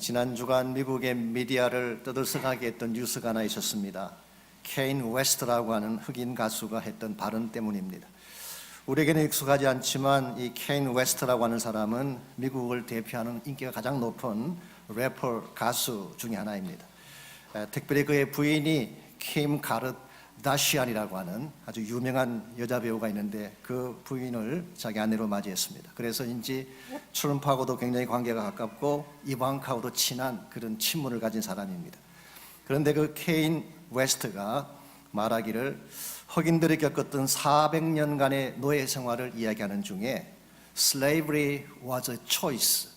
지난 주간 미국의 미디어를 떠들썩하게 했던 뉴스가 하나 있었습니다. 케인 웨스트라고 하는 흑인 가수가 했던 발언 때문입니다. 우리에게는 익숙하지 않지만 이 케인 웨스트라고 하는 사람은 미국을 대표하는 인기가 가장 높은 래퍼 가수 중에 하나입니다. 특별히 그의 부인이 킴 카르다시안이라고 하는 아주 유명한 여자 배우가 있는데 그 부인을 자기 아내로 맞이했습니다. 그래서인지 트럼프하고도 굉장히 관계가 가깝고 이방카하고도 친한 그런 친분을 가진 사람입니다. 그런데 그 케인 웨스트가 말하기를 흑인들이 겪었던 400년간의 노예 생활을 이야기하는 중에 Slavery was a choice,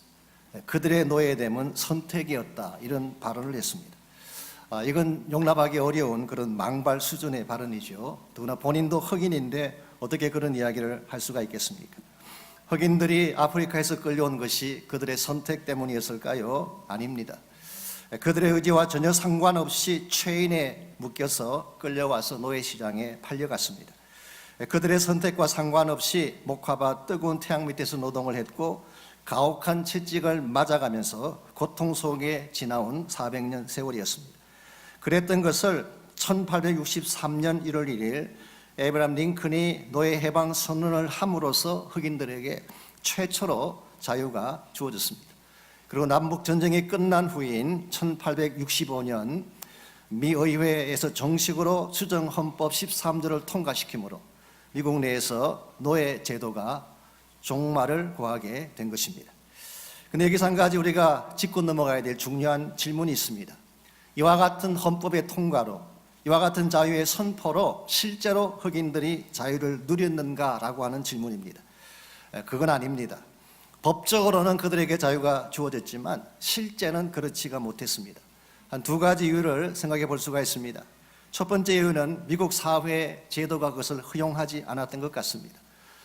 그들의 노예됨은 선택이었다, 이런 발언을 했습니다. 이건 용납하기 어려운 그런 망발 수준의 발언이죠. 더구나 본인도 흑인인데 어떻게 그런 이야기를 할 수가 있겠습니까? 흑인들이 아프리카에서 끌려온 것이 그들의 선택 때문이었을까요? 아닙니다. 그들의 의지와 전혀 상관없이 체인에 묶여서 끌려와서 노예시장에 팔려갔습니다. 그들의 선택과 상관없이 목화밭 뜨거운 태양 밑에서 노동을 했고 가혹한 채찍을 맞아가면서 고통 속에 지나온 400년 세월이었습니다. 그랬던 것을 1863년 1월 1일 에이브라함 링컨이 노예 해방 선언을 함으로써 흑인들에게 최초로 자유가 주어졌습니다. 그리고 남북전쟁이 끝난 후인 1865년 미 의회에서 정식으로 수정헌법 13조를 통과시키므로 미국 내에서 노예 제도가 종말을 구하게 된 것입니다. 그런데 여기서 한 가지 우리가 짚고 넘어가야 될 중요한 질문이 있습니다. 이와 같은 헌법의 통과로, 이와 같은 자유의 선포로 실제로 흑인들이 자유를 누렸는가라고 하는 질문입니다. 그건 아닙니다. 법적으로는 그들에게 자유가 주어졌지만 실제는 그렇지가 못했습니다. 한 두 가지 이유를 생각해 볼 수가 있습니다. 첫 번째 이유는 미국 사회 제도가 그것을 허용하지 않았던 것 같습니다.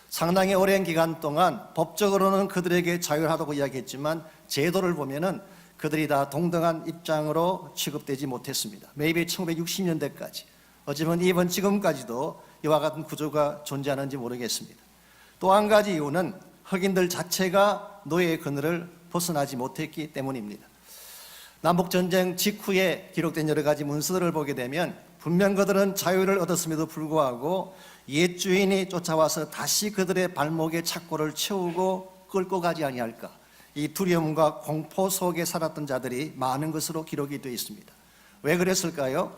상당히 오랜 기간 동안 법적으로는 그들에게 자유를 하라고 이야기했지만 제도를 보면은 그들이 다 동등한 입장으로 취급되지 못했습니다. 매일 1960년대까지, 어쩌면 이번 지금까지도 이와 같은 구조가 존재하는지 모르겠습니다. 또 한 가지 이유는 흑인들 자체가 노예의 그늘을 벗어나지 못했기 때문입니다. 남북전쟁 직후에 기록된 여러 가지 문서들을 보게 되면 분명 그들은 자유를 얻었음에도 불구하고 옛 주인이 쫓아와서 다시 그들의 발목에 착고를 채우고 끌고 가지 아니할까, 이 두려움과 공포 속에 살았던 자들이 많은 것으로 기록이 되어 있습니다. 왜 그랬을까요?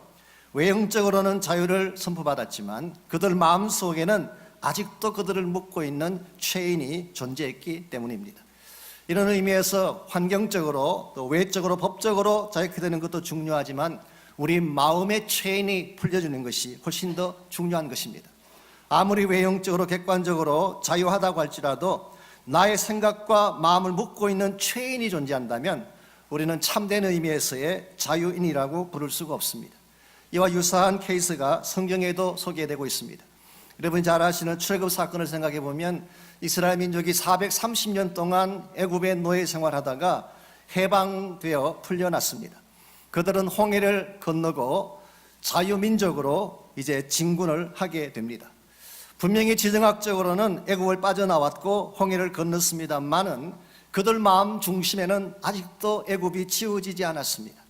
외형적으로는 자유를 선포받았지만 그들 마음속에는 아직도 그들을 묶고 있는 체인이 존재했기 때문입니다. 이런 의미에서 환경적으로 또 외적으로 법적으로 자유케 되는 것도 중요하지만 우리 마음의 체인이 풀려주는 것이 훨씬 더 중요한 것입니다. 아무리 외형적으로 객관적으로 자유하다고 할지라도 나의 생각과 마음을 묶고 있는 체인이 존재한다면 우리는 참된 의미에서의 자유인이라고 부를 수가 없습니다. 이와 유사한 케이스가 성경에도 소개되고 있습니다. 여러분이 잘 아시는 출애굽 사건을 생각해 보면 이스라엘 민족이 430년 동안 애굽의 노예 생활하다가 해방되어 풀려났습니다. 그들은 홍해를 건너고 자유민족으로 이제 진군을 하게 됩니다. 분명히 지정학적으로는 애굽을 빠져나왔고 홍해를 건넜습니다만은 그들 마음 중심에는 아직도 애굽이 지워지지 않았습니다.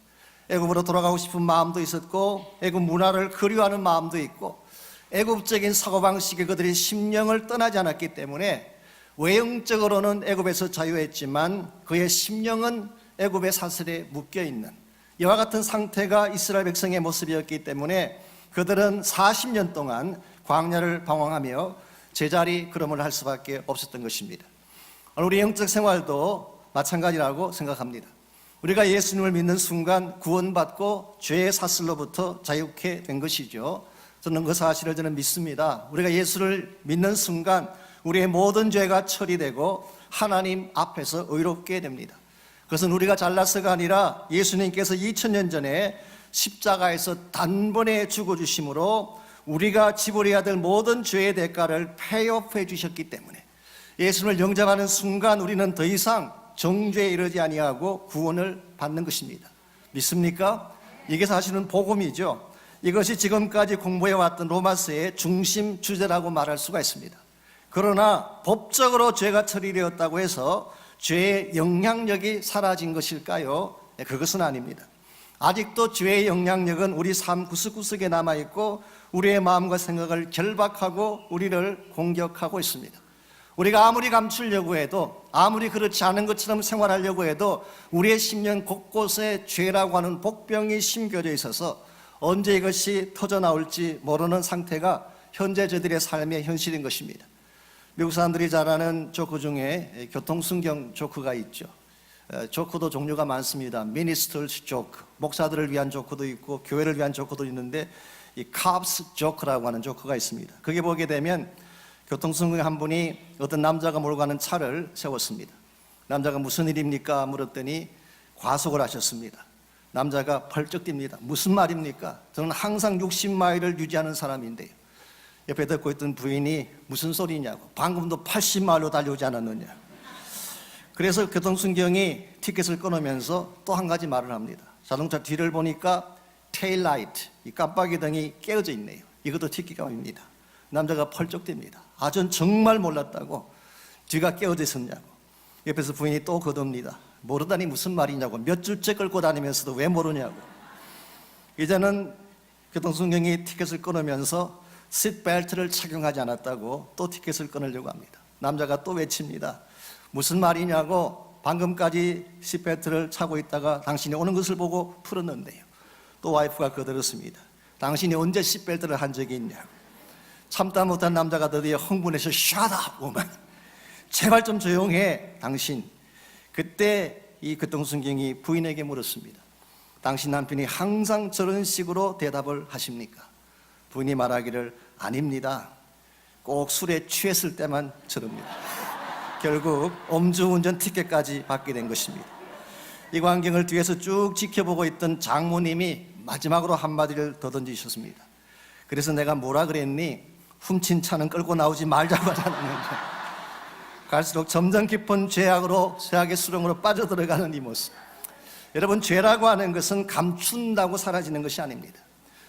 애굽으로 돌아가고 싶은 마음도 있었고 애굽 문화를 그리워하는 마음도 있고 애굽적인 사고방식에 그들이 심령을 떠나지 않았기 때문에 외형적으로는 애굽에서 자유했지만 그의 심령은 애굽의 사슬에 묶여있는 이와 같은 상태가 이스라엘 백성의 모습이었기 때문에 그들은 40년 동안 광야를 방황하며 제자리 걸음을 할 수밖에 없었던 것입니다. 우리 영적 생활도 마찬가지라고 생각합니다. 우리가 예수님을 믿는 순간 구원받고 죄의 사슬로부터 자유케 된 것이죠. 저는 그 사실을 믿습니다. 우리가 예수를 믿는 순간 우리의 모든 죄가 처리되고 하나님 앞에서 의롭게 됩니다. 그것은 우리가 잘나서가 아니라 예수님께서 2000년 전에 십자가에서 단번에 죽어주심으로 우리가 지불해야 될 모든 죄의 대가를 페이오프 해주셨기 때문에 예수를 영접하는 순간 우리는 더 이상 정죄에 이르지 아니하고 구원을 받는 것입니다. 믿습니까? 이게 사실은 복음이죠. 이것이 지금까지 공부해왔던 로마서의 중심 주제라고 말할 수가 있습니다. 그러나 법적으로 죄가 처리되었다고 해서 죄의 영향력이 사라진 것일까요? 그것은 아닙니다. 아직도 죄의 영향력은 우리 삶 구석구석에 남아있고 우리의 마음과 생각을 결박하고 우리를 공격하고 있습니다. 우리가 아무리 감추려고 해도, 아무리 그렇지 않은 것처럼 생활하려고 해도 우리의 심령 곳곳에 죄라고 하는 복병이 심겨져 있어서 언제 이것이 터져나올지 모르는 상태가 현재 저들의 삶의 현실인 것입니다. 미국 사람들이 잘 아는 조크 중에 교통순경 조크가 있죠. 조크도 종류가 많습니다. 미니스터스 조크, 목사들을 위한 조크도 있고 교회를 위한 조크도 있는데 이 캅스 조크라고 하는 조크가 있습니다. 그게 보게 되면 교통순경에 한 분이 어떤 남자가 몰고 가는 차를 세웠습니다. 남자가 무슨 일입니까? 물었더니 과속을 하셨습니다. 남자가 펄쩍 뜁니다. 무슨 말입니까? 저는 항상 60마일을 유지하는 사람인데요. 옆에 듣고 있던 부인이 무슨 소리냐고, 방금도 80마일로 달려오지 않았느냐. 그래서 교통순경이 티켓을 끊으면서 또 한 가지 말을 합니다. 자동차 뒤를 보니까 테일 라이트, 이 깜빡이 등이 깨어져 있네요. 이것도 티켓값입니다. 남자가 펄쩍 뜁니다. 전 정말 몰랐다고. 뒤가 깨어져 있었냐고. 옆에서 부인이 또 거듭니다. 모르다니 무슨 말이냐고. 몇 주째 끌고 다니면서도 왜 모르냐고. 이제는 교통순경이 티켓을 끊으면서 시트벨트를 착용하지 않았다고 또 티켓을 끊으려고 합니다. 남자가 또 외칩니다. 무슨 말이냐고. 방금까지 시트벨트를 차고 있다가 당신이 오는 것을 보고 풀었는데요. 또 와이프가 거들었습니다. 당신이 언제 시트벨트를 한 적이 있냐고. 참다 못한 남자가 드디어 흥분해서 Shut up, woman. 제발 좀 조용해, 당신. 그때 이 교통순경이 부인에게 물었습니다. 당신 남편이 항상 저런 식으로 대답을 하십니까? 부인이 말하기를 아닙니다. 꼭 술에 취했을 때만 저럽니다. 결국 음주운전 티켓까지 받게 된 것입니다. 이 광경을 뒤에서 쭉 지켜보고 있던 장모님이 마지막으로 한마디를 더 던지셨습니다. 그래서 내가 뭐라 그랬니? 훔친 차는 끌고 나오지 말자고 하자는 거죠. 갈수록 점점 깊은 죄악의 수렁으로 빠져들어가는 이 모습. 여러분, 죄라고 하는 것은 감춘다고 사라지는 것이 아닙니다.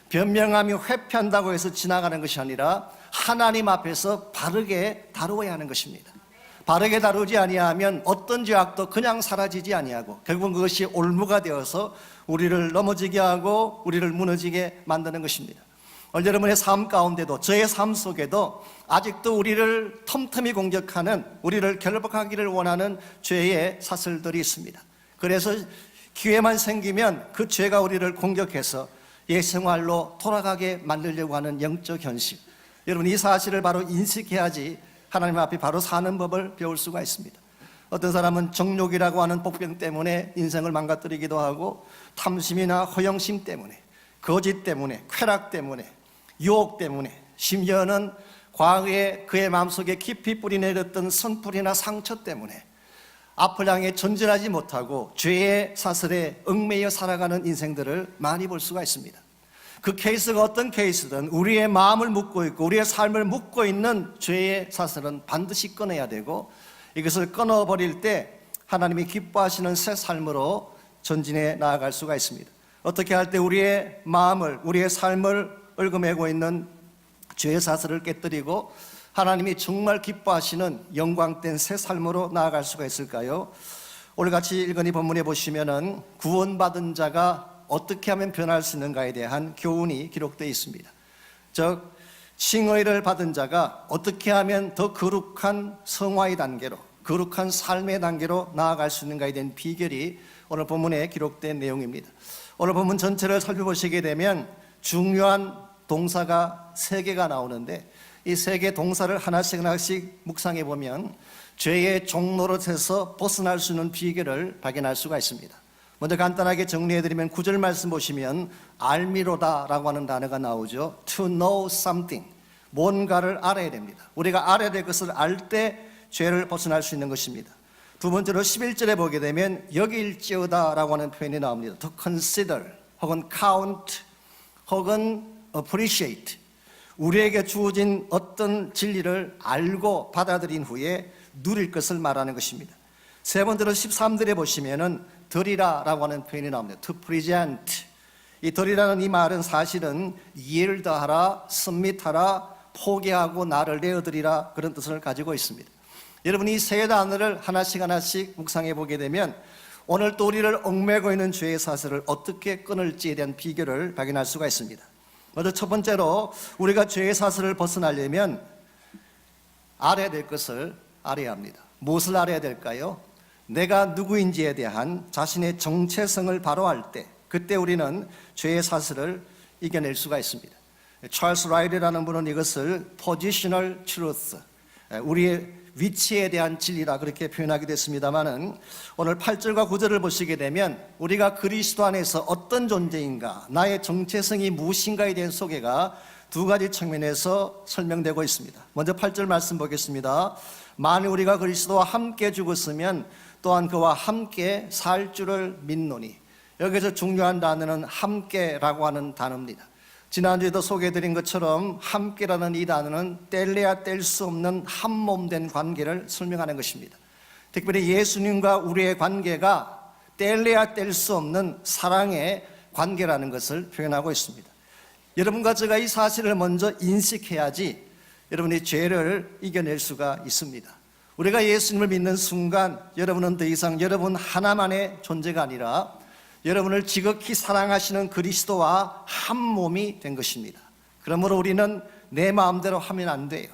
변명하며 회피한다고 해서 지나가는 것이 아니라 하나님 앞에서 바르게 다루어야 하는 것입니다. 바르게 다루지 아니하면 어떤 죄악도 그냥 사라지지 아니하고 결국은 그것이 올무가 되어서 우리를 넘어지게 하고 우리를 무너지게 만드는 것입니다. 여러분의 삶 가운데도, 저의 삶 속에도 아직도 우리를 틈틈이 공격하는, 우리를 결박하기를 원하는 죄의 사슬들이 있습니다. 그래서 기회만 생기면 그 죄가 우리를 공격해서 옛 생활로 돌아가게 만들려고 하는 영적 현실. 여러분, 이 사실을 바로 인식해야지 하나님 앞에 바로 사는 법을 배울 수가 있습니다. 어떤 사람은 정욕이라고 하는 복병 때문에 인생을 망가뜨리기도 하고, 탐심이나 허영심 때문에, 거짓 때문에, 쾌락 때문에, 유혹 때문에, 심지어는 과거에 그의 마음속에 깊이 뿌리내렸던 선풀이나 상처 때문에 앞을 향해 전진하지 못하고 죄의 사슬에 얽매여 살아가는 인생들을 많이 볼 수가 있습니다. 그 케이스가 어떤 케이스든 우리의 마음을 묶고 있고 우리의 삶을 묶고 있는 죄의 사슬은 반드시 끊어야 되고, 이것을 끊어버릴 때 하나님이 기뻐하시는 새 삶으로 전진해 나아갈 수가 있습니다. 어떻게 할 때 우리의 마음을, 우리의 삶을 얽어매고 있는 죄의 사슬을 깨뜨리고 하나님이 정말 기뻐하시는 영광된 새 삶으로 나아갈 수가 있을까요? 오늘 같이 읽은 이 본문에 보시면은 구원받은 자가 어떻게 하면 변할 수 있는가에 대한 교훈이 기록되어 있습니다. 즉, 칭의를 받은 자가 어떻게 하면 더 거룩한 성화의 단계로, 거룩한 삶의 단계로 나아갈 수 있는가에 대한 비결이 오늘 본문에 기록된 내용입니다. 오늘 본문 전체를 살펴보시게 되면 중요한 동사가 3개가 나오는데, 이 3개 동사를 하나씩 묵상해 보면 죄의 종노릇에서 벗어날 수 있는 비결을 발견할 수가 있습니다. 먼저 간단하게 정리해드리면 9절 말씀 보시면 알미로다라고 하는 단어가 나오죠. To know something, 뭔가를 알아야 됩니다. 우리가 알아야 될 것을 알 때 죄를 벗어날 수 있는 것입니다. 두 번째로 11절에 보게 되면 여길지어다라고 하는 표현이 나옵니다. To consider, 혹은 count, 혹은 appreciate, 우리에게 주어진 어떤 진리를 알고 받아들인 후에 누릴 것을 말하는 것입니다. 세 번째로 13절에 보시면은 드리라라고 하는 표현이 나옵니다. To present, 이 드리라는 이 말은 사실은 yield하라, submit하라, 포기하고 나를 내어드리라, 그런 뜻을 가지고 있습니다. 여러분, 이 세 단어를 하나씩 묵상해 보게 되면 오늘 또 우리를 얽매고 있는 죄의 사슬을 어떻게 끊을지에 대한 비결을 발견할 수가 있습니다. 먼저 첫 번째로 우리가 죄의 사슬을 벗어나려면 알아야 될 것을 알아야 합니다. 무엇을 알아야 될까요? 내가 누구인지에 대한 자신의 정체성을 바로 알 때, 그때 우리는 죄의 사슬을 이겨낼 수가 있습니다. 찰스 라이리라는 분은 이것을 positional truth, 우리의 위치에 대한 진리라 그렇게 표현하기도 했습니다마는, 오늘 8절과 9절을 보시게 되면 우리가 그리스도 안에서 어떤 존재인가, 나의 정체성이 무엇인가에 대한 소개가 두 가지 측면에서 설명되고 있습니다. 먼저 8절 말씀 보겠습니다. 만일 우리가 그리스도와 함께 죽었으면 또한 그와 함께 살 줄을 믿노니. 여기서 중요한 단어는 함께라고 하는 단어입니다. 지난주에도 소개해드린 것처럼 함께라는 이 단어는 뗄래야 뗄 수 없는 한 몸 된 관계를 설명하는 것입니다. 특별히 예수님과 우리의 관계가 뗄래야 뗄 수 없는 사랑의 관계라는 것을 표현하고 있습니다. 여러분과 제가 이 사실을 먼저 인식해야지 여러분이 죄를 이겨낼 수가 있습니다. 우리가 예수님을 믿는 순간 여러분은 더 이상 여러분 하나만의 존재가 아니라 여러분을 지극히 사랑하시는 그리스도와 한 몸이 된 것입니다. 그러므로 우리는 내 마음대로 하면 안 돼요.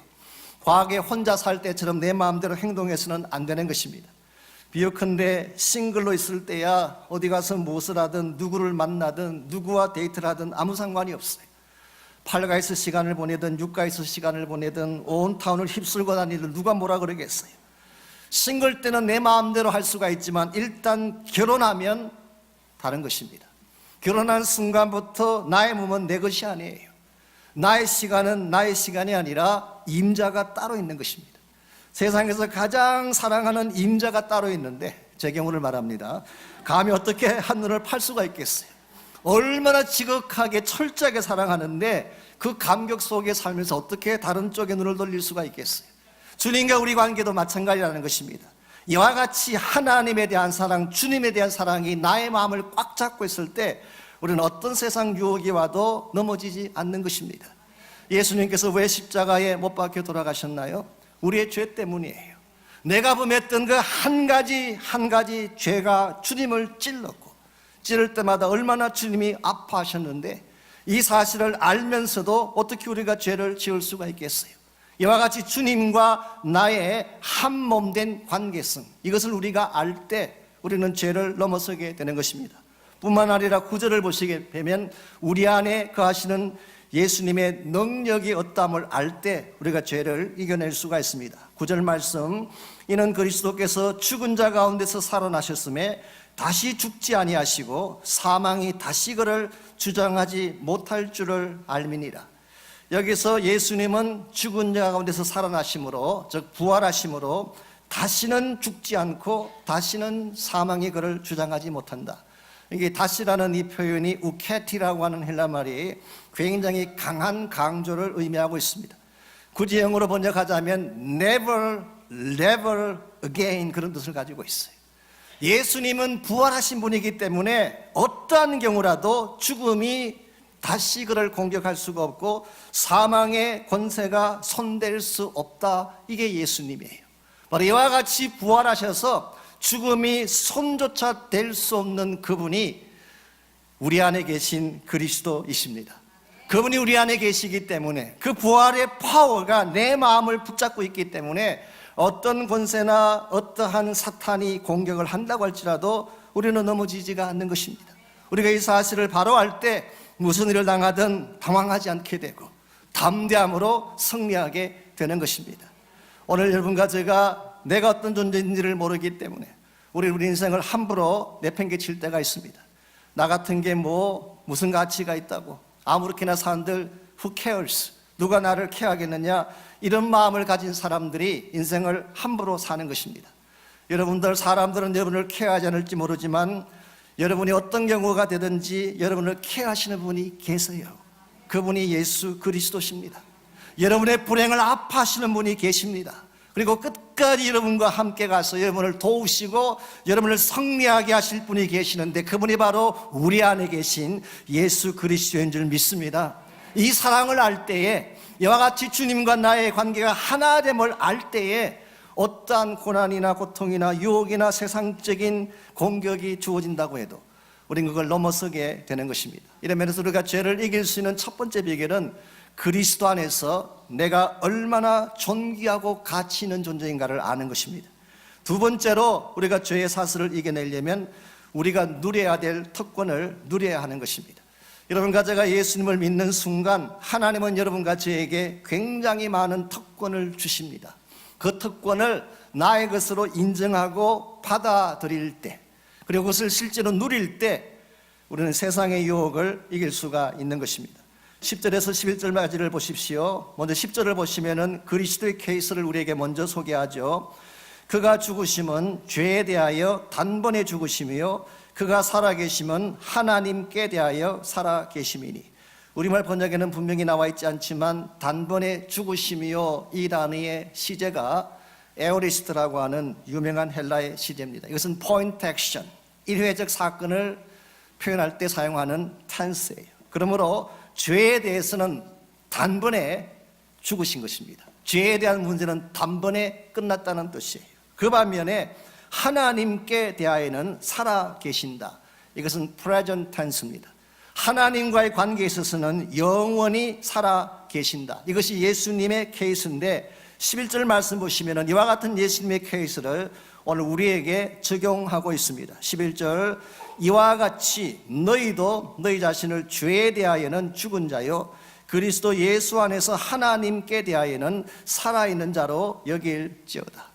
과거에 혼자 살 때처럼 내 마음대로 행동해서는 안 되는 것입니다. 비유컨대 싱글로 있을 때야 어디 가서 무엇을 하든 누구를 만나든 누구와 데이트를 하든 아무 상관이 없어요. 팔가에서 시간을 보내든 육가에서 시간을 보내든 온 타운을 휩쓸고 다니든 누가 뭐라 그러겠어요. 싱글 때는 내 마음대로 할 수가 있지만 일단 결혼하면 다른 것입니다. 결혼한 순간부터 나의 몸은 내 것이 아니에요. 나의 시간은 나의 시간이 아니라 임자가 따로 있는 것입니다. 세상에서 가장 사랑하는 임자가 따로 있는데, 제 경우를 말합니다. 감히 어떻게 한눈을 팔 수가 있겠어요? 얼마나 지극하게 철저하게 사랑하는데 그 감격 속에 살면서 어떻게 다른 쪽에 눈을 돌릴 수가 있겠어요? 주님과 우리 관계도 마찬가지라는 것입니다. 이와 같이 하나님에 대한 사랑, 주님에 대한 사랑이 나의 마음을 꽉 잡고 있을 때 우리는 어떤 세상 유혹이 와도 넘어지지 않는 것입니다. 예수님께서 왜 십자가에 못 박혀 돌아가셨나요? 우리의 죄 때문이에요. 내가 범했던 그 한 가지 죄가 주님을 찔렀고, 찌를 때마다 얼마나 주님이 아파하셨는데 이 사실을 알면서도 어떻게 우리가 죄를 지을 수가 있겠어요? 이와 같이 주님과 나의 한 몸 된 관계성, 이것을 우리가 알 때 우리는 죄를 넘어서게 되는 것입니다. 뿐만 아니라 9절을 보시게 되면 우리 안에 거하시는 예수님의 능력이 어떠함을 알 때 우리가 죄를 이겨낼 수가 있습니다. 9절 말씀, 이는 그리스도께서 죽은 자 가운데서 살아나셨음에 다시 죽지 아니하시고 사망이 다시 그를 주장하지 못할 줄을 알미니라. 여기서 예수님은 죽은 자 가운데서 살아나심으로, 즉 부활하심으로 다시는 죽지 않고 다시는 사망이 그를 주장하지 못한다. 이게 다시라는 이 표현이 우케티라고 하는 헬라 말이 굉장히 강한 강조를 의미하고 있습니다. 굳이 영어로 번역하자면 never again, 그런 뜻을 가지고 있어요. 예수님은 부활하신 분이기 때문에 어떠한 경우라도 죽음이 다시 그를 공격할 수가 없고 사망의 권세가 손댈 수 없다. 이게 예수님이에요. 바로 이와 같이 부활하셔서 죽음이 손조차 댈 수 없는 그분이 우리 안에 계신 그리스도이십니다. 그분이 우리 안에 계시기 때문에 그 부활의 파워가 내 마음을 붙잡고 있기 때문에 어떤 권세나 어떠한 사탄이 공격을 한다고 할지라도 우리는 넘어지지가 않는 것입니다. 우리가 이 사실을 바로 알 때 무슨 일을 당하든 당황하지 않게 되고 담대함으로 승리하게 되는 것입니다. 오늘 여러분과 제가 내가 어떤 존재인지를 모르기 때문에 우리 인생을 함부로 내팽개칠 때가 있습니다. 나 같은 게 무슨 가치가 있다고, 아무렇게나 사람들 who cares, 누가 나를 케어하겠느냐, 이런 마음을 가진 사람들이 인생을 함부로 사는 것입니다. 사람들은 여러분을 케어하지 않을지 모르지만 여러분이 어떤 경우가 되든지 여러분을 케어하시는 분이 계세요. 그분이 예수 그리스도십니다. 여러분의 불행을 아파하시는 분이 계십니다. 그리고 끝까지 여러분과 함께 가서 여러분을 도우시고 여러분을 승리하게 하실 분이 계시는데 그분이 바로 우리 안에 계신 예수 그리스도인 줄 믿습니다. 이 사랑을 알 때에, 이와 같이 주님과 나의 관계가 하나됨을 알 때에 어떠한 고난이나 고통이나 유혹이나 세상적인 공격이 주어진다고 해도 우리는 그걸 넘어서게 되는 것입니다. 이런 면에서 우리가 죄를 이길 수 있는 첫 번째 비결은 그리스도 안에서 내가 얼마나 존귀하고 가치 있는 존재인가를 아는 것입니다. 두 번째로 우리가 죄의 사슬을 이겨내려면 우리가 누려야 될 특권을 누려야 하는 것입니다. 여러분과 제가 예수님을 믿는 순간 하나님은 여러분과 저에게 굉장히 많은 특권을 주십니다. 그 특권을 나의 것으로 인정하고 받아들일 때, 그리고 그것을 실제로 누릴 때 우리는 세상의 유혹을 이길 수가 있는 것입니다. 10절에서 11절까지를 보십시오. 먼저 10절을 보시면은 그리스도의 케이스를 우리에게 먼저 소개하죠. 그가 죽으심은 죄에 대하여 단번에 죽으심이요 그가 살아계심은 하나님께 대하여 살아계심이니. 우리말 번역에는 분명히 나와 있지 않지만 단번에 죽으심이요 이 단어의 시제가 에오리스트라고 하는 유명한 헬라의 시제입니다. 이것은 포인트 액션, 일회적 사건을 표현할 때 사용하는 텐스예요. 그러므로 죄에 대해서는 단번에 죽으신 것입니다. 죄에 대한 문제는 단번에 끝났다는 뜻이에요. 그 반면에 하나님께 대하여는 살아 계신다. 이것은 present tense입니다. 하나님과의 관계에 있어서는 영원히 살아 계신다. 이것이 예수님의 케이스인데 11절 말씀 보시면 이와 같은 예수님의 케이스를 오늘 우리에게 적용하고 있습니다. 11절 이와 같이 너희도 너희 자신을 죄에 대하여는 죽은 자요 그리스도 예수 안에서 하나님께 대하여는 살아있는 자로 여길지어다.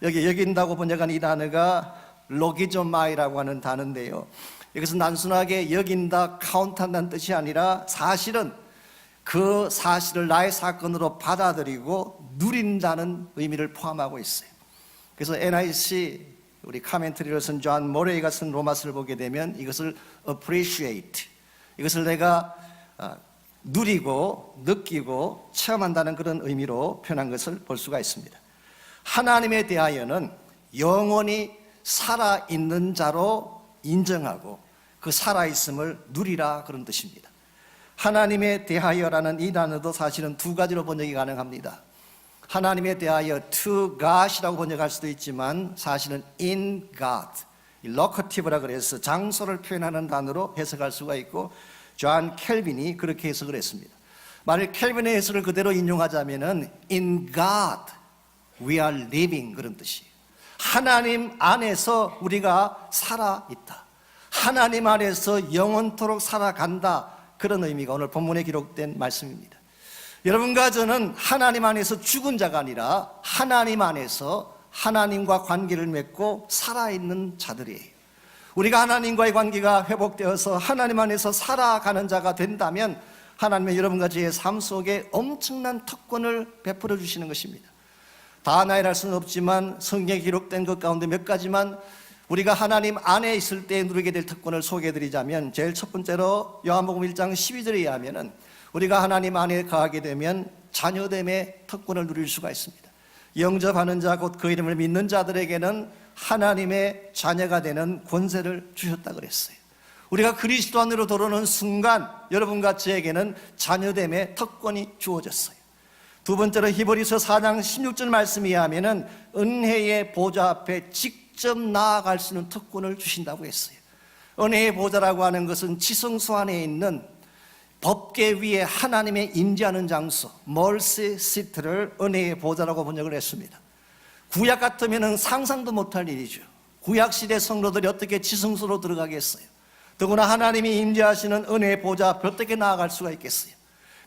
여기 여긴다고 번역한 이 단어가 로기조마이라고 하는 단어인데요, 이것은 단순하게 여긴다, 카운트한다는 뜻이 아니라 사실은 그 사실을 나의 사건으로 받아들이고 누린다는 의미를 포함하고 있어요. 그래서 NIC 우리 카멘트리를 쓴 존 모레이가 쓴 로마서를 보게 되면 이것을 appreciate, 이것을 내가 누리고 느끼고 체험한다는 그런 의미로 표현한 것을 볼 수가 있습니다. 하나님에 대하여는 영원히 살아있는 자로 인정하고 그 살아있음을 누리라 그런 뜻입니다. 하나님에 대하여라는 이 단어도 사실은 두 가지로 번역이 가능합니다. 하나님에 대하여 to God이라고 번역할 수도 있지만 사실은 in God, locative라 그래서 장소를 표현하는 단어로 해석할 수가 있고 존 켈빈이 그렇게 해석을 했습니다. 만일 켈빈의 해석을 그대로 인용하자면은 in God we are living 그런 뜻이에요. 하나님 안에서 우리가 살아있다, 하나님 안에서 영원토록 살아간다, 그런 의미가 오늘 본문에 기록된 말씀입니다. 여러분과 저는 하나님 안에서 죽은 자가 아니라 하나님 안에서 하나님과 관계를 맺고 살아있는 자들이에요. 우리가 하나님과의 관계가 회복되어서 하나님 안에서 살아가는 자가 된다면 하나님은 여러분과 저의 삶 속에 엄청난 특권을 베풀어 주시는 것입니다. 다 나열할 수는 없지만 성경에 기록된 것 가운데 몇 가지만 우리가 하나님 안에 있을 때 누리게 될 특권을 소개해드리자면, 제일 첫 번째로 요한복음 1장 12절에 의하면 우리가 하나님 안에 거하게 되면 자녀됨의 특권을 누릴 수가 있습니다. 영접하는 자 곧 그 이름을 믿는 자들에게는 하나님의 자녀가 되는 권세를 주셨다 그랬어요. 우리가 그리스도 안으로 들어오는 순간 여러분과 저에게는 자녀됨의 특권이 주어졌어요. 두 번째로 히브리서 4장 16절 말씀에 의하면 은혜의 보좌 앞에 직접 나아갈 수 있는 특권을 주신다고 했어요. 은혜의 보좌라고 하는 것은 지성소 안에 있는 법계 위에 하나님의 임재하는 장소, 멀시 시트를 은혜의 보좌라고 번역을 했습니다. 구약 같으면 상상도 못할 일이죠. 구약 시대 성도들이 어떻게 지성소로 들어가겠어요? 더구나 하나님이 임재하시는 은혜의 보좌 앞에 어떻게 나아갈 수가 있겠어요?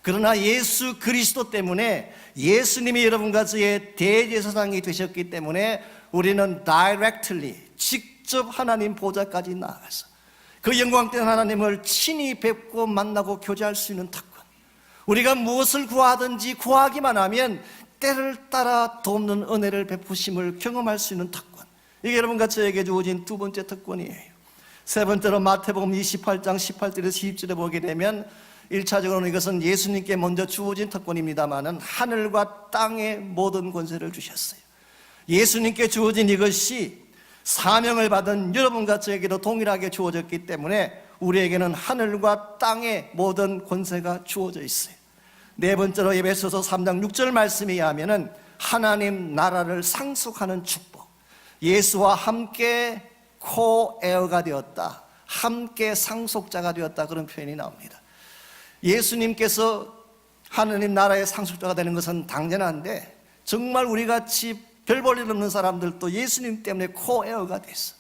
그러나 예수 그리스도 때문에, 예수님이 여러분과 저의 대제사장이 되셨기 때문에 우리는 directly, 직접 하나님 보좌까지 나아가서 그 영광된 하나님을 친히 뵙고 만나고 교제할 수 있는 특권, 우리가 무엇을 구하든지 구하기만 하면 때를 따라 돕는 은혜를 베푸심을 경험할 수 있는 특권, 이게 여러분과 저에게 주어진 두 번째 특권이에요. 세 번째로 마태복음 28장 18절에서 20절에 보게 되면 1차적으로는 이것은 예수님께 먼저 주어진 특권입니다마는 하늘과 땅의 모든 권세를 주셨어요. 예수님께 주어진 이것이 사명을 받은 여러분과 저에게도 동일하게 주어졌기 때문에 우리에게는 하늘과 땅의 모든 권세가 주어져 있어요. 네 번째로 에베소서 3장 6절 말씀에 의하면 하나님 나라를 상속하는 축복, 예수와 함께 코에어가 되었다, 함께 상속자가 되었다, 그런 표현이 나옵니다. 예수님께서 하나님 나라의 상속자가 되는 것은 당연한데 정말 우리같이 별 볼 일 없는 사람들도 예수님 때문에 코에어가 됐어.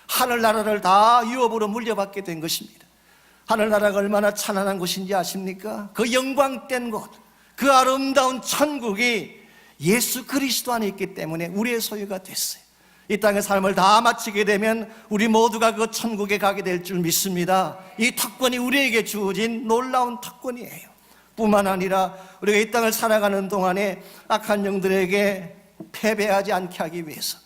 하늘나라를 다 유업으로 물려받게 된 것입니다. 하늘나라가 얼마나 찬란한 곳인지 아십니까? 그 영광된 곳, 그 아름다운 천국이 예수 그리스도 안에 있기 때문에 우리의 소유가 됐어요. 이 땅의 삶을 다 마치게 되면 우리 모두가 그 천국에 가게 될 줄 믿습니다. 이 특권이 우리에게 주어진 놀라운 특권이에요. 뿐만 아니라 우리가 이 땅을 살아가는 동안에 악한 영들에게 패배하지 않게 하기 위해서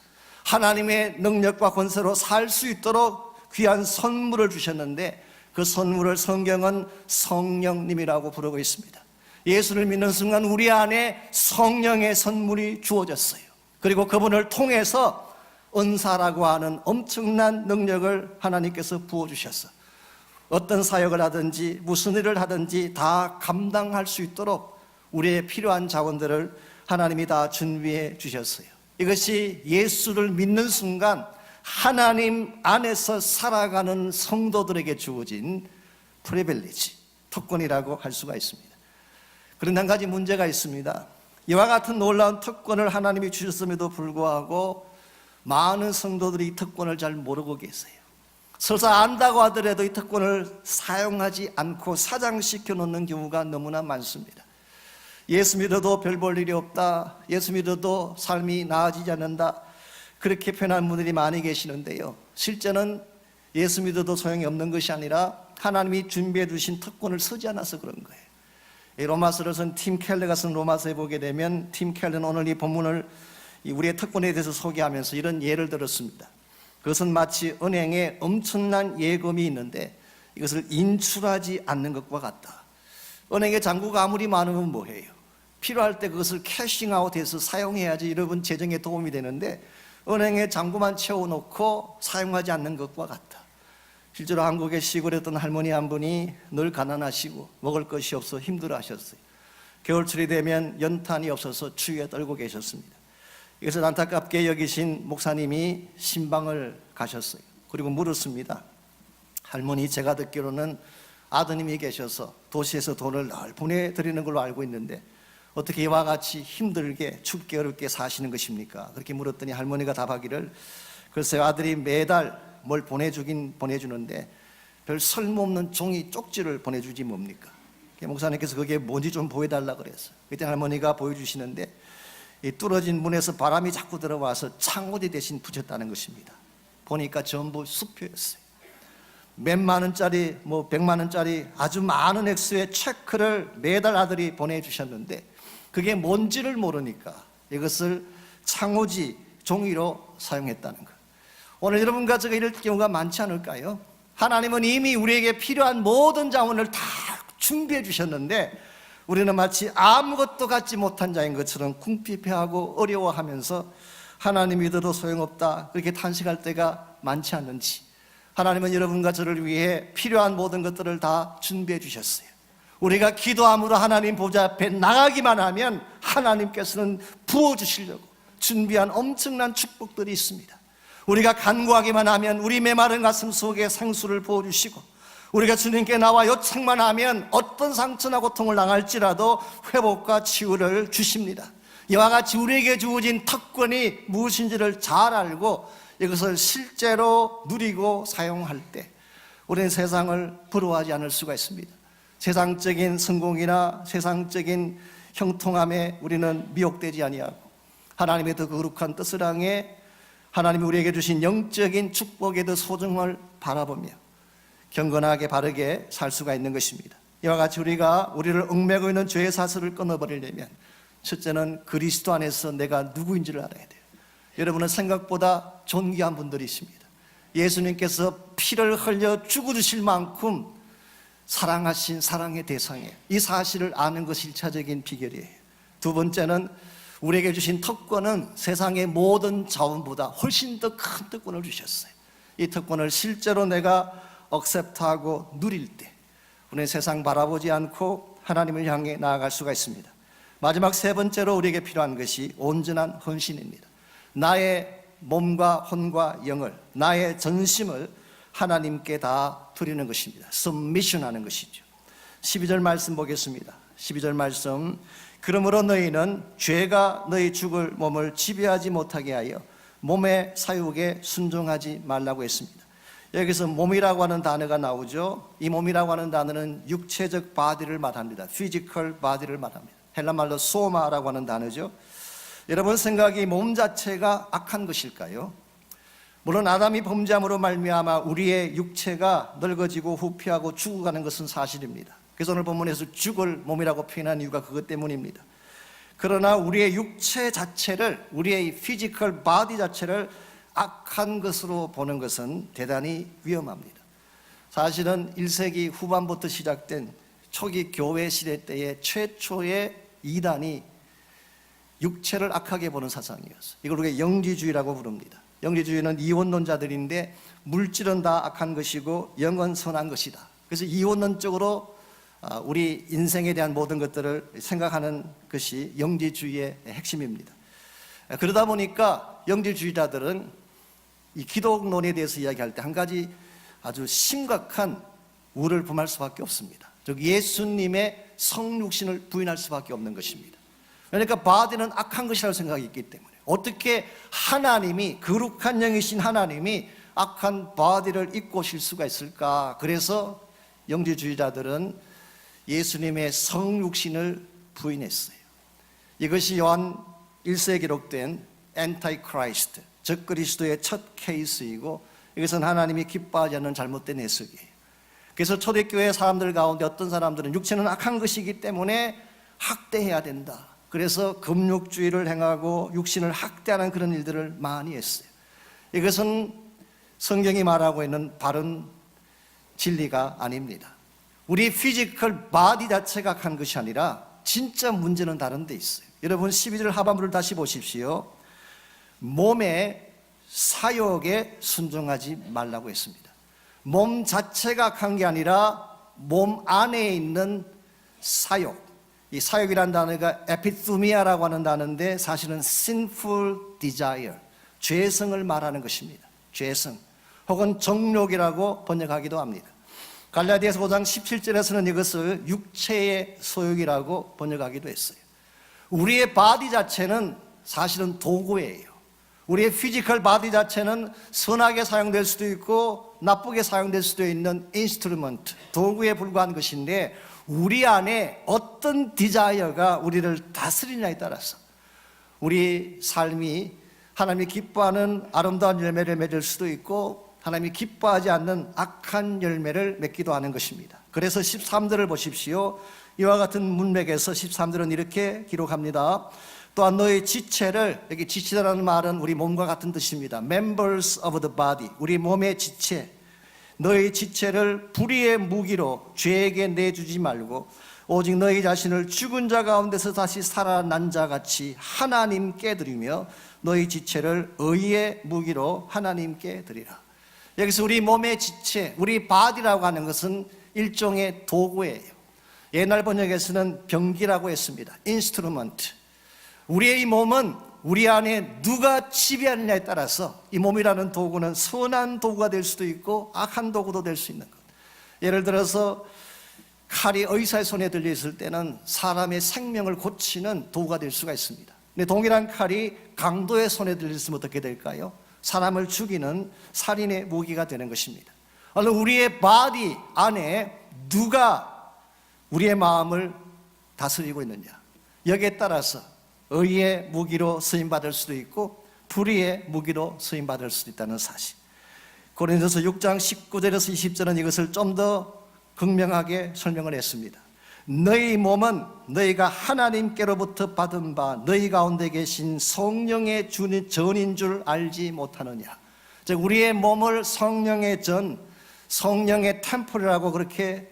하나님의 능력과 권세로 살 수 있도록 귀한 선물을 주셨는데, 그 선물을 성경은 성령님이라고 부르고 있습니다. 예수를 믿는 순간 우리 안에 성령의 선물이 주어졌어요. 그리고 그분을 통해서 은사라고 하는 엄청난 능력을 하나님께서 부어주셔서 어떤 사역을 하든지 무슨 일을 하든지 다 감당할 수 있도록 우리의 필요한 자원들을 하나님이 다 준비해 주셨어요. 이것이 예수를 믿는 순간 하나님 안에서 살아가는 성도들에게 주어진 프리빌리지, 특권이라고 할 수가 있습니다. 그런데 한 가지 문제가 있습니다. 이와 같은 놀라운 특권을 하나님이 주셨음에도 불구하고 많은 성도들이 이 특권을 잘 모르고 계세요. 설사 안다고 하더라도 이 특권을 사용하지 않고 사장시켜 놓는 경우가 너무나 많습니다. 예수 믿어도 별 볼 일이 없다, 예수 믿어도 삶이 나아지지 않는다, 그렇게 표현하는 분들이 많이 계시는데요, 실제는 예수 믿어도 소용이 없는 것이 아니라 하나님이 준비해 주신 특권을 쓰지 않아서 그런 거예요. 이 로마서를 쓴 팀 켈러가 쓴 로마서에 보게 되면, 팀 켈러는 오늘 이 본문을 우리의 특권에 대해서 소개하면서 이런 예를 들었습니다. 그것은 마치 은행에 엄청난 예금이 있는데 이것을 인출하지 않는 것과 같다. 은행에 잔고가 아무리 많으면 뭐해요? 필요할 때 그것을 캐싱아웃해서 사용해야지 여러분 재정에 도움이 되는데, 은행에 잔고만 채워놓고 사용하지 않는 것과 같다. 실제로 한국에 시골에 있던 할머니 한 분이 늘 가난하시고 먹을 것이 없어 힘들어하셨어요. 겨울철이 되면 연탄이 없어서 추위에 떨고 계셨습니다. 이것을 안타깝게 여기신 목사님이 신방을 가셨어요. 그리고 물었습니다. 할머니, 제가 듣기로는 아드님이 계셔서 도시에서 돈을 늘 보내드리는 걸로 알고 있는데 어떻게 이와 같이 힘들게 춥게 어렵게 사시는 것입니까? 그렇게 물었더니 할머니가 답하기를, 글쎄요, 아들이 매달 뭘 보내주긴 보내주는데 별 쓸모없는 종이 쪽지를 보내주지 뭡니까? 목사님께서 그게 뭔지 좀 보여달라 그랬어요. 그때 할머니가 보여주시는데 이 뚫어진 문에서 바람이 자꾸 들어와서 창호지 대신 붙였다는 것입니다. 보니까 전부 수표였어요. 몇만 원짜리, 100만 원짜리 아주 많은 액수의 체크를 매달 아들이 보내주셨는데 그게 뭔지를 모르니까 이것을 창호지 종이로 사용했다는 것. 오늘 여러분과 제가 이럴 경우가 많지 않을까요? 하나님은 이미 우리에게 필요한 모든 자원을 다 준비해 주셨는데 우리는 마치 아무것도 갖지 못한 자인 것처럼 궁핍해하고 어려워하면서 하나님 믿어도 소용없다, 그렇게 탄식할 때가 많지 않는지, 하나님은 여러분과 저를 위해 필요한 모든 것들을 다 준비해 주셨어요. 우리가 기도함으로 하나님 보좌 앞에 나가기만 하면 하나님께서는 부어주시려고 준비한 엄청난 축복들이 있습니다. 우리가 간구하기만 하면 우리 메마른 가슴 속에 생수를 부어주시고, 우리가 주님께 나와 요청만 하면 어떤 상처나 고통을 당할지라도 회복과 치유를 주십니다. 이와 같이 우리에게 주어진 특권이 무엇인지를 잘 알고 이것을 실제로 누리고 사용할 때 우리는 세상을 부러워하지 않을 수가 있습니다. 세상적인 성공이나 세상적인 형통함에 우리는 미혹되지 아니하고 하나님의 더 거룩한 뜻을 향해 하나님이 우리에게 주신 영적인 축복의 더 소중함을 바라보며 경건하게 바르게 살 수가 있는 것입니다. 이와 같이 우리가 우리를 얽매고 있는 죄의 사슬을 끊어버리려면 첫째는 그리스도 안에서 내가 누구인지를 알아야 돼요. 여러분은 생각보다 존귀한 분들이십니다. 예수님께서 피를 흘려 죽어주실 만큼 사랑하신 사랑의 대상이에요. 이 사실을 아는 것이 1차적인 비결이에요. 두 번째는 우리에게 주신 특권은 세상의 모든 자원보다 훨씬 더 큰 특권을 주셨어요. 이 특권을 실제로 내가 억셉트하고 누릴 때 우리는 세상 바라보지 않고 하나님을 향해 나아갈 수가 있습니다. 마지막 세 번째로 우리에게 필요한 것이 온전한 헌신입니다. 나의 몸과 혼과 영을, 나의 전심을 하나님께 다 드리는 것입니다. submission하는 것이죠. 12절 말씀 보겠습니다. 12절 말씀, 그러므로 너희는 죄가 너희 죽을 몸을 지배하지 못하게 하여 몸의 사육에 순종하지 말라고 했습니다. 여기서 몸이라고 하는 단어가 나오죠. 이 몸이라고 하는 단어는 육체적 바디를 말합니다. physical body를 말합니다. 헬라말로 소마라고 하는 단어죠. 여러분 생각이 몸 자체가 악한 것일까요? 물론 아담이 범죄함으로 말미암아 우리의 육체가 늙어지고 후피하고 죽어가는 것은 사실입니다. 그래서 오늘 본문에서 죽을 몸이라고 표현한 이유가 그것 때문입니다. 그러나 우리의 육체 자체를, 우리의 피지컬 바디 자체를 악한 것으로 보는 것은 대단히 위험합니다. 사실은 1세기 후반부터 시작된 초기 교회 시대 때의 최초의 이단이 육체를 악하게 보는 사상이었어요. 이걸 우리가 영지주의라고 부릅니다. 영지주의는 이원론자들인데 물질은 다 악한 것이고 영은 선한 것이다. 그래서 이원론적으로 우리 인생에 대한 모든 것들을 생각하는 것이 영지주의의 핵심입니다. 그러다 보니까 영지주의자들은 이 기독론에 대해서 이야기할 때 한 가지 아주 심각한 우를 범할 수밖에 없습니다. 즉 예수님의 성육신을 부인할 수밖에 없는 것입니다. 그러니까 바디는 악한 것이라고 생각이 있기 때문에 어떻게 하나님이, 거룩한 영이신 하나님이 악한 바디를 입고 오실 수가 있을까? 그래서 영지주의자들은 예수님의 성육신을 부인했어요. 이것이 요한 1세에 기록된 엔타이크라이스트, 적 그리스도의 첫 케이스이고, 이것은 하나님이 기뻐하지 않는 잘못된 해석이에요. 그래서 초대교회 사람들 가운데 어떤 사람들은 육체는 악한 것이기 때문에 학대해야 된다, 그래서 금욕주의를 행하고 육신을 학대하는 그런 일들을 많이 했어요. 이것은 성경이 말하고 있는 바른 진리가 아닙니다. 우리 피지컬 바디 자체가 악한 것이 아니라 진짜 문제는 다른 데 있어요. 여러분 12절 하반부를 다시 보십시오. 몸의 사욕에 순종하지 말라고 했습니다. 몸 자체가 악한 게 아니라 몸 안에 있는 사욕, 이 사욕이라는 단어가 에피투미아라고 하는 단어인데 사실은 sinful desire, 죄성을 말하는 것입니다. 죄성 혹은 정욕이라고 번역하기도 합니다. 갈라디아서 5장 17절에서는 이것을 육체의 소욕이라고 번역하기도 했어요. 우리의 바디 자체는 사실은 도구예요. 우리의 피지컬 바디 자체는 선하게 사용될 수도 있고 나쁘게 사용될 수도 있는 인스트루먼트, 도구에 불과한 것인데 우리 안에 어떤 디자이어가 우리를 다스리냐에 따라서 우리 삶이 하나님이 기뻐하는 아름다운 열매를 맺을 수도 있고 하나님이 기뻐하지 않는 악한 열매를 맺기도 하는 것입니다. 그래서 13절을 보십시오. 이와 같은 문맥에서 13절은 이렇게 기록합니다. 또한 너의 지체를, 여기 지체라는 말은 우리 몸과 같은 뜻입니다. Members of the body, 우리 몸의 지체, 너의 지체를 불의의 무기로 죄에게 내주지 말고 오직 너희 자신을 죽은 자 가운데서 다시 살아난 자 같이 하나님께 드리며 너희 지체를 의의 무기로 하나님께 드리라. 여기서 우리 몸의 지체, 우리 바디라고 하는 것은 일종의 도구예요. 옛날 번역에서는 병기라고 했습니다. 인스트루먼트. 우리의 이 몸은 우리 안에 누가 지배하느냐에 따라서 이 몸이라는 도구는 선한 도구가 될 수도 있고 악한 도구도 될 수 있는 것. 예를 들어서 칼이 의사의 손에 들려 있을 때는 사람의 생명을 고치는 도구가 될 수가 있습니다. 근데 동일한 칼이 강도의 손에 들려 있으면 어떻게 될까요? 사람을 죽이는 살인의 무기가 되는 것입니다. 우리의 바디 안에 누가 우리의 마음을 다스리고 있느냐, 여기에 따라서 의의 무기로 쓰임받을 수도 있고 불의의 무기로 쓰임받을 수도 있다는 사실. 고린도서 6장 19절에서 20절은 이것을 좀 더 극명하게 설명을 했습니다. 너희 몸은 너희가 하나님께로부터 받은 바 너희 가운데 계신 성령의 전인 줄 알지 못하느냐. 즉 우리의 몸을 성령의 전, 성령의 템플이라고 그렇게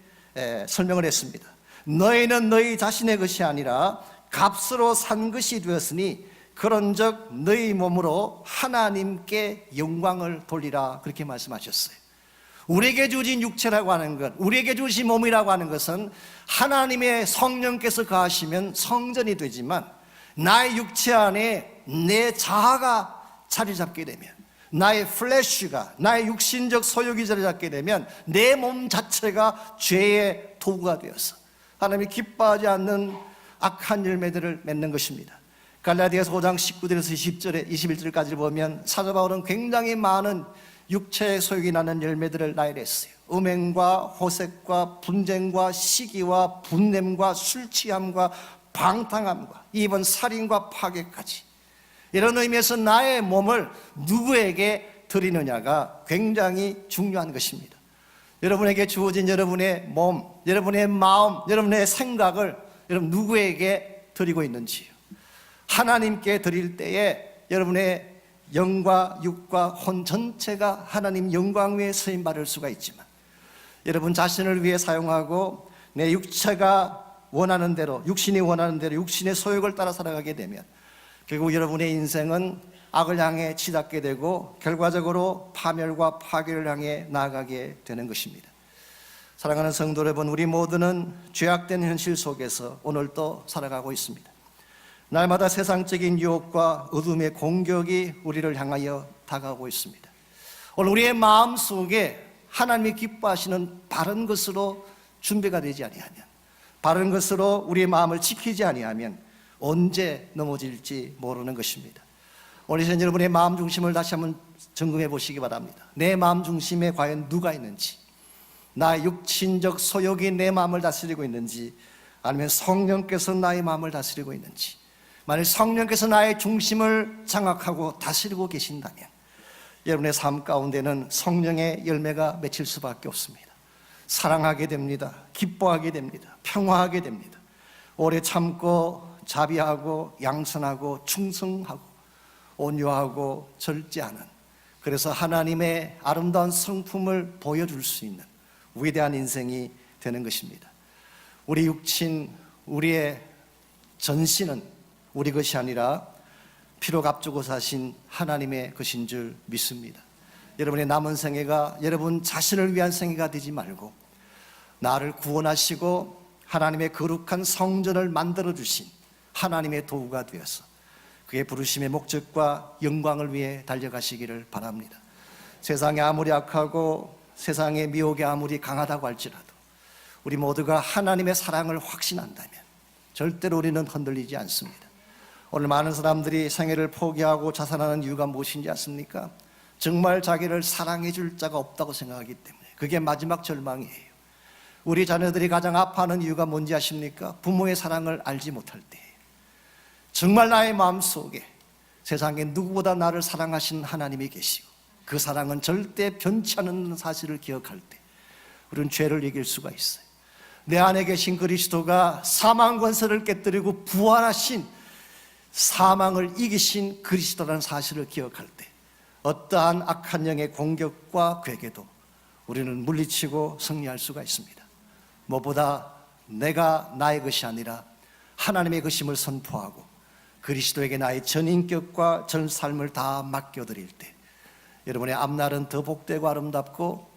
설명을 했습니다. 너희는 너희 자신의 것이 아니라 값으로 산 것이 되었으니 그런즉 너희 몸으로 하나님께 영광을 돌리라, 그렇게 말씀하셨어요. 우리에게 주어진 육체라고 하는 것, 우리에게 주신 몸이라고 하는 것은 하나님의 성령께서 거하시면 성전이 되지만, 나의 육체 안에 내 자아가 자리 잡게 되면, 나의 플래시가, 나의 육신적 소욕이 자리 잡게 되면 내 몸 자체가 죄의 도구가 되어서 하나님이 기뻐하지 않는 악한 열매들을 맺는 것입니다. 갈라디아서 5장 19절에서 20절에 21절까지 보면 사도 바울은 굉장히 많은 육체의 소욕이 나는 열매들을 나열했어요. 음행과 호색과 분쟁과 시기와 분냄과 술 취함과 방탕함과 이번 살인과 파괴까지, 이런 의미에서 나의 몸을 누구에게 드리느냐가 굉장히 중요한 것입니다. 여러분에게 주어진 여러분의 몸, 여러분의 마음, 여러분의 생각을 여러분 누구에게 드리고 있는지요? 하나님께 드릴 때에 여러분의 영과 육과 혼 전체가 하나님 영광 위에 쓰임 받을 수가 있지만, 여러분 자신을 위해 사용하고 내 육체가 원하는 대로, 육신이 원하는 대로 육신의 소욕을 따라 살아가게 되면 결국 여러분의 인생은 악을 향해 치닫게 되고 결과적으로 파멸과 파괴를 향해 나아가게 되는 것입니다. 사랑하는 성도 여러분, 우리 모두는 죄악된 현실 속에서 오늘도 살아가고 있습니다. 날마다 세상적인 유혹과 어둠의 공격이 우리를 향하여 다가오고 있습니다. 오늘 우리의 마음 속에 하나님이 기뻐하시는 바른 것으로 준비가 되지 아니하면, 바른 것으로 우리의 마음을 지키지 아니하면 언제 넘어질지 모르는 것입니다. 오늘 이 여러분의 마음 중심을 다시 한번 점검해 보시기 바랍니다. 내 마음 중심에 과연 누가 있는지, 나의 육신적 소욕이 내 마음을 다스리고 있는지, 아니면 성령께서 나의 마음을 다스리고 있는지. 만일 성령께서 나의 중심을 장악하고 다스리고 계신다면 여러분의 삶 가운데는 성령의 열매가 맺힐 수밖에 없습니다. 사랑하게 됩니다. 기뻐하게 됩니다. 평화하게 됩니다. 오래 참고 자비하고 양선하고 충성하고 온유하고 절제하는, 그래서 하나님의 아름다운 성품을 보여줄 수 있는 위대한 인생이 되는 것입니다. 우리 육신, 우리의 전신은 우리 것이 아니라 피로 값주고 사신 하나님의 것인 줄 믿습니다. 여러분의 남은 생애가 여러분 자신을 위한 생애가 되지 말고 나를 구원하시고 하나님의 거룩한 성전을 만들어주신 하나님의 도구가 되어서 그의 부르심의 목적과 영광을 위해 달려가시기를 바랍니다. 세상이 아무리 악하고 세상의 미혹이 아무리 강하다고 할지라도 우리 모두가 하나님의 사랑을 확신한다면 절대로 우리는 흔들리지 않습니다. 오늘 많은 사람들이 생애를 포기하고 자살하는 이유가 무엇인지 아십니까? 정말 자기를 사랑해 줄 자가 없다고 생각하기 때문에. 그게 마지막 절망이에요. 우리 자녀들이 가장 아파하는 이유가 뭔지 아십니까? 부모의 사랑을 알지 못할 때예요. 정말 나의 마음속에 세상에 누구보다 나를 사랑하신 하나님이 계시고 그 사랑은 절대 변치 않는 사실을 기억할 때 우리는 죄를 이길 수가 있어요. 내 안에 계신 그리스도가 사망 권세를 깨뜨리고 부활하신, 사망을 이기신 그리스도라는 사실을 기억할 때 어떠한 악한 영의 공격과 괴계도 우리는 물리치고 승리할 수가 있습니다. 무엇보다 내가 나의 것이 아니라 하나님의 것임을 선포하고 그리스도에게 나의 전 인격과 전 삶을 다 맡겨드릴 때 여러분의 앞날은 더 복되고 아름답고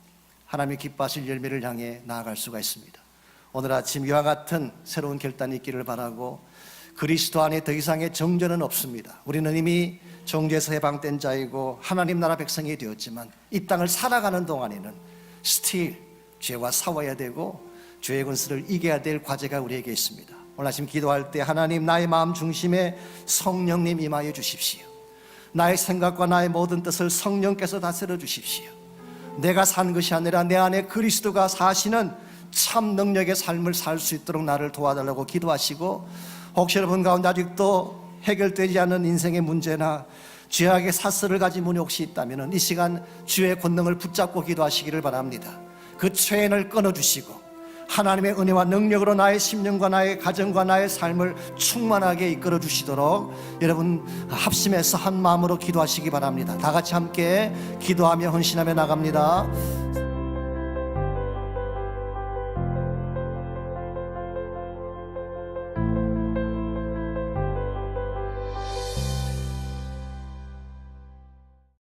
하나님의 기뻐하실 열매를 향해 나아갈 수가 있습니다. 오늘 아침 이와 같은 새로운 결단이 있기를 바라고, 그리스도 안에 더 이상의 정죄는 없습니다. 우리는 이미 정죄에서 해방된 자이고 하나님 나라 백성이 되었지만 이 땅을 살아가는 동안에는 still 죄와 싸워야 되고 죄의 권세를 이겨야 될 과제가 우리에게 있습니다. 오늘 아침 기도할 때 하나님, 나의 마음 중심에 성령님 임하여 주십시오. 나의 생각과 나의 모든 뜻을 성령께서 다스려 주십시오. 내가 산 것이 아니라 내 안에 그리스도가 사시는 참 능력의 삶을 살 수 있도록 나를 도와달라고 기도하시고, 혹시 여러분 가운데 아직도 해결되지 않은 인생의 문제나 죄악의 사슬을 가진 분이 혹시 있다면 이 시간 주의 권능을 붙잡고 기도하시기를 바랍니다. 그 체인을 끊어주시고 하나님의 은혜와 능력으로 나의 심령과 나의 가정과 나의 삶을 충만하게 이끌어 주시도록 여러분 합심해서 한 마음으로 기도하시기 바랍니다. 다 같이 함께 기도하며 헌신하며 나갑니다.